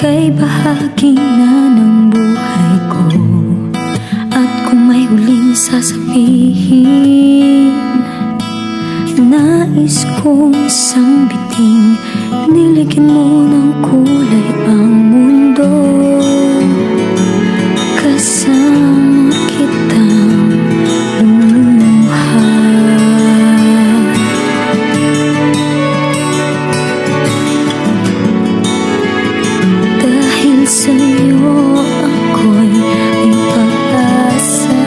ika'y bahagi na ng buhay ko. At kung may huling sasabihin, nais kong isang biting niligyan mo ng kulay ang mundo. Kasama kitang lumuha. Dahil sa'yo ako'y may pag-asa.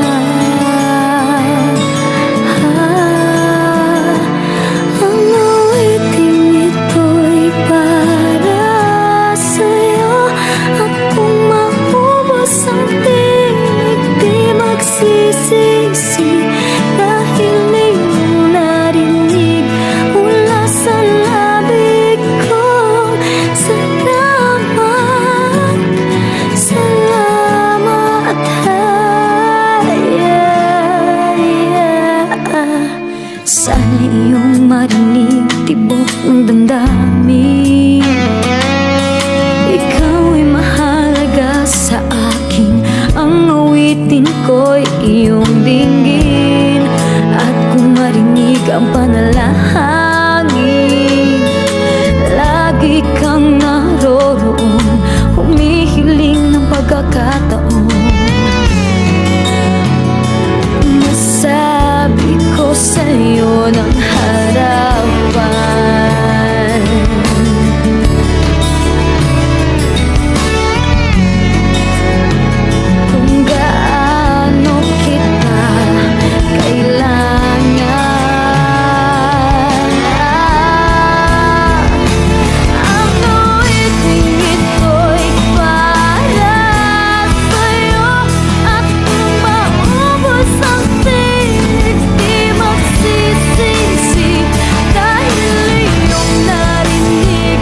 Ang awiting ito'y para sa'yo. At kung maubos ang tinig, di magsisisi. Dahil iyong narinig mula sa labig ko. Salamat, salamat, sana iyong marinig tibok ng damdamin. Ikaw ay mahalaga sa akin. Ang awitin ko'y iyong dinggin. At kung marinig ang panalangin, lagi kang naroroon, humihiling ng pagkakataon. Masabi ko sa'yo ng harapan, kung gaano kita kailangan. Ang awiting ito'y para sa'yo. At kung maubos ang tinig, di magsisisi. Dahil iyong narinig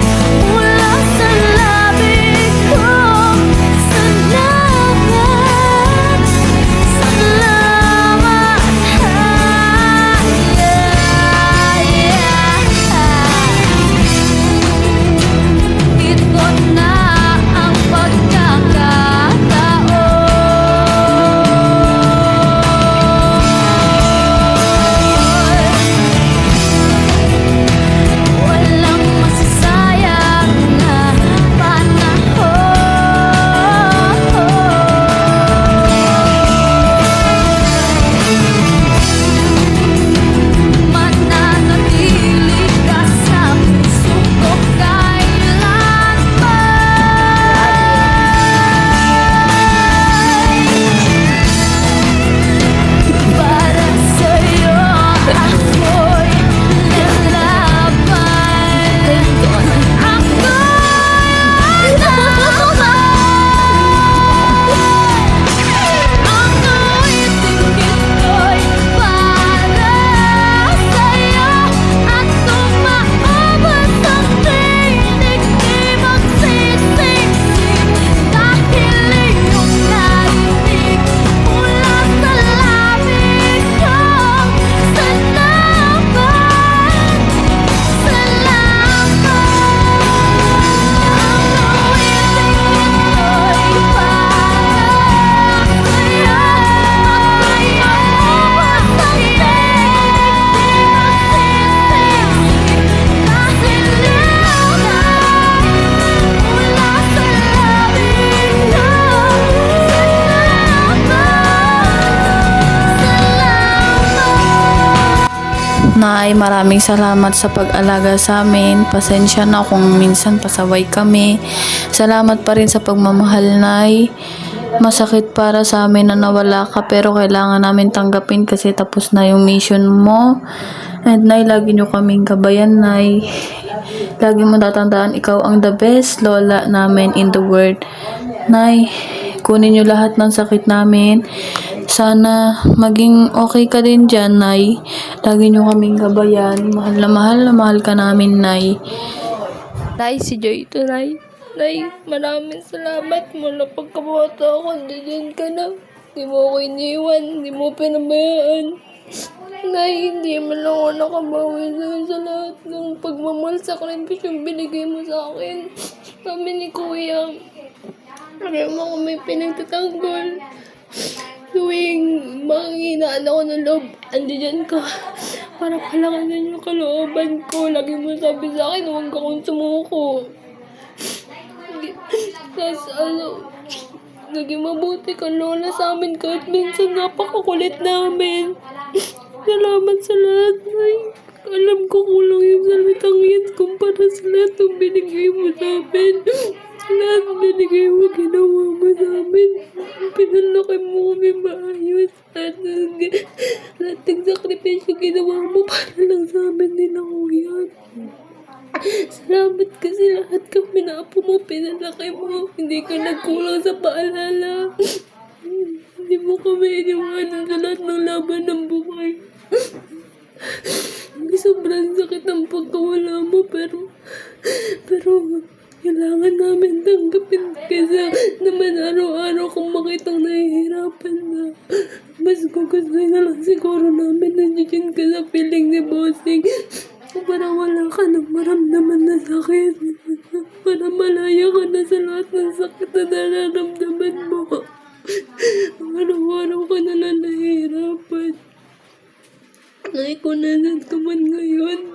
mula sa labig ko. Salamat, salamat, ito na ang pagkakataon. Walang masasayang na panahon. Mananatili ka sa puso ko kailanman. Para sa'yo ako'y lalaban. Ako'y lalaban. Ang awiting ito'y para sa'yo. At kung maubos ang tinig, di magsisisi. Dahil iyong narinig mula sa labig ko. Salamat, salamat. Ang awiting ito'y para sa'yo. At kung maubos ang tinig, di Nay, maraming salamat sa pag-alaga sa amin. Pasensya na kung minsan pasaway kami. Salamat pa rin sa pagmamahal, Nay. Masakit para sa amin na nawala ka, pero kailangan namin tanggapin kasi tapos na yung mission mo. And Nay, lagi nyo kaming gabayan, Nay. Lagi mo tatandaan, ikaw ang the best lola namin in the world. Nay, kunin nyo lahat ng sakit namin. Sana maging okay ka din dyan, Nay. Lagi nyo kaming gabayan. Mahal na mahal ka namin, Nay. Nay, si Joy ito, Nay. Nay, maraming salamat. Mula pagkabata ako, nandiyan ka na. Di mo ako iniwan, di mo pinabayaan. Nay, hindi man lang ako nakabawi sa lahat ng pagmamahal, sakripisyo binigay mo sa akin. kami ni Kuya. Alam mo kung may pinagtatanggol. Tuwing manghinaan ako ng loob, andiyan ka. Para palakasin yung kalooban ko. Lagi mo sabi sa akin, huwag akong sumuko. Tapos naging mabuti ka, Lola, sa amin kahit minsan napakakulit namin. Salamat sa lahat, Nay. Alam ko kulang yung salitang yan kumpara sa lahat ng binigay mo sa amin. Lahat binigay mo, ginawa mo sa amin. Pinalaki mo kami maayos. Lahat ng sakripisyo ginawa mo para lang sa amin nila, Kuya. Salamat kasi lahat kami na apo mo, pinalaki mo. Hindi ka nagkulang sa paalala. Hindi mo kami iniwanan sa lahat ng laban ng buhay. Sobrang sakit ang pagkawala mo, pero kailangan namin tanggapin kasi naman araw-araw kung makitang nahihirapan na. Mas gugustuhin na lang siguro namin nandiyan ka sa piling ni Bossing. Para wala ka nang maramdaman na sakit. Para malaya ka na sa lahat ng sakit na nararamdaman mo. Araw-araw ka na lang nahihirapan. Ay, kung nasan ka man ngayon,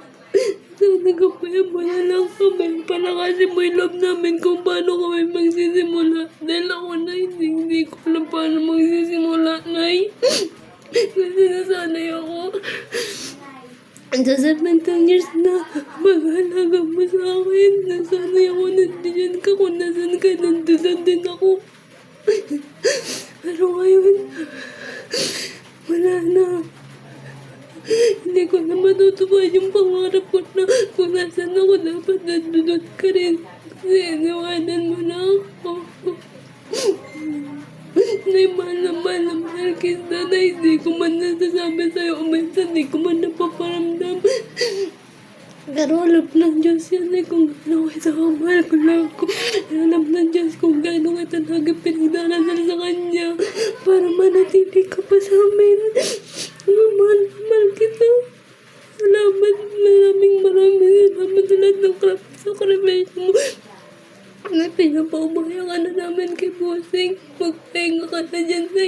sana kapayan mo na lang kami. Palakasin mo yung loob namin kung paano kami magsisimula. Dahil ako na hindi ko alam paano magsisimula, Nay. Kasi nasanay ako. Sa 17 years na mag-alaga mo sa akin. Nasanay ako nandiyan ka. Kung nasan ka, nandiyan din ako. Pero ngayon, wala na. Hindi ko na matutuwa yung pangarap ko na kung nasan ako dapat nandunod ka rin. Kasi iniwanan mo na ako. Nay, mahal na mahal kita na hindi ko man nasasabi sa'yo. Minsan hindi ko man napaparamdam. Pero alam ng Diyos yan ay kung ano kita kamahal ko lang ko. Alam ng Diyos kung gaano kita lagi pinagdarasal sa Kanya para manatili ka pa sa amin. Mahal kita. Salamat, maraming salamat sa lahat ng sakripisyo mo. Na pinapaubaya ka na namin kay Bossing. Magpahinga ka na dyan sa